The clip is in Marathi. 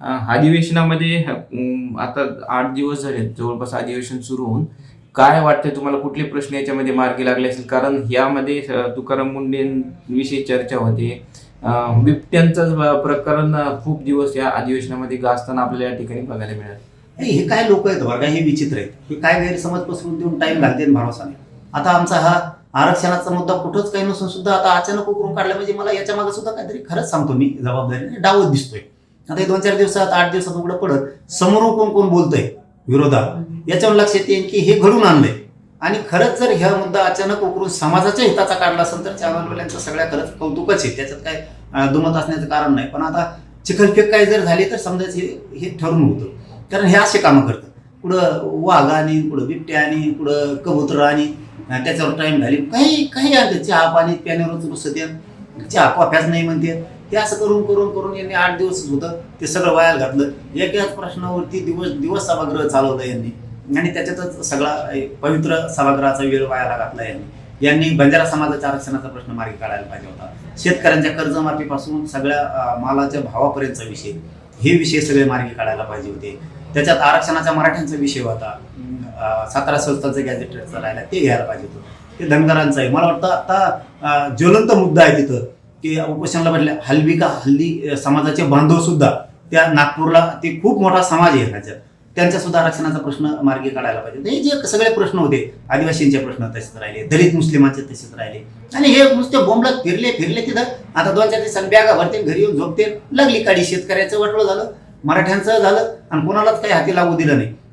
अधिवेशनामध्ये आता 8 दिवस झाले जवळपास अधिवेशन सुरू होऊन. काय वाटतंय तुम्हाला, कुठले प्रश्न याच्यामध्ये मार्गी लागले असेल? कारण यामध्ये तुकाराम मुंडेंविषयी चर्चा होते. बिबट्यांचं प्रकरण खूप दिवस या अधिवेशनामध्ये गाजताना आपल्याला या ठिकाणी बघायला मिळालं. हे काय लोक आहेत बरं का, हे विचित्र आहेत. हे काय गैरसमज पसरून देऊन टाइम घालते आणि भरोसा नाही. आता आमचा हा आरक्षणाचा मुद्दा कुठंच काही नसून सुद्धा आता अचानक उकरून काढला म्हणजे मला याच्या मागे सुद्धा काहीतरी, खरंच सांगतो मी जबाबदारीने, डावच दिसतोय. आता हे 2-4 दिवसात 8 दिवसात उघडं पडत समोरून कोण कोण बोलतंय विरोधात याच्यावर लक्षात येईल की हे घडून आणलंय. आणि खरंच जर ह्या मुद्दा अचानक उकरून समाजाच्या हिताचा काढला असेल तर चॅनलवाल्यांचं सगळ्या खरंच कौतुकच आहे, त्याच्यात काय दुमत असण्याचं कारण नाही. पण आता चिखलफेक काय जर झाली तर समजायचं हे ठरून होतं. कारण हे असे कामं करतात, कुठं वाघ आणि कुठं बिबट्या आणि कुठं कबूतर आणि त्याच्यावर टाइम घाली काही काही आणते, चहा पाणी प्यानेवरच रुसत चहा कॉफ्याच नाही म्हणते. ते असं करून करून करून यांनी 8 दिवस होतं ते सगळं वायाला घातलं. एकाच प्रश्नावरती दिवस दिवस सभागृह चालवलं यांनी आणि त्याच्यातच सगळा पवित्र सभागृहाचा वेळ वायाला घातला यांनी बंजारा समाजाच्या आरक्षणाचा प्रश्न मार्गी काढायला पाहिजे होता. शेतकऱ्यांच्या कर्जमाफीपासून सगळ्या मालाच्या भावापर्यंतचा विषय, हे विषय सगळे मार्गी काढायला पाहिजे होते. त्याच्यात आरक्षणाचा मराठ्यांचा विषय होता, 17 संस्थांचं गॅझेटेडचं राहिला ते घ्यायला पाहिजे होतं. ते धनगरांचं आहे. मला वाटतं आता ज्वलंत मुद्दा आहे तिथं की उपोषणाला भेटल्या हल्ली समाजाचे बांधव सुद्धा त्या नागपूरला, ते खूप मोठा समाज आहे राज्यात, त्यांच्या सुद्धा आरक्षणाचा प्रश्न मार्गी काढायला पाहिजे. हे जे सगळे प्रश्न होते आदिवासींचे प्रश्न तसेच राहिले, दलित मुस्लिमांचे तसेच राहिले आणि हे नुसते बोंबलत फिरले तिथं. आता 2-4 दिवसांनी बॅगा भरते, घरी येऊन झोपते, लागली काडी. शेतकऱ्याचं वाटलं झालं, मराठ्यांचं झालं आणि कोणालाच काही हाती लागू दिलं नाही.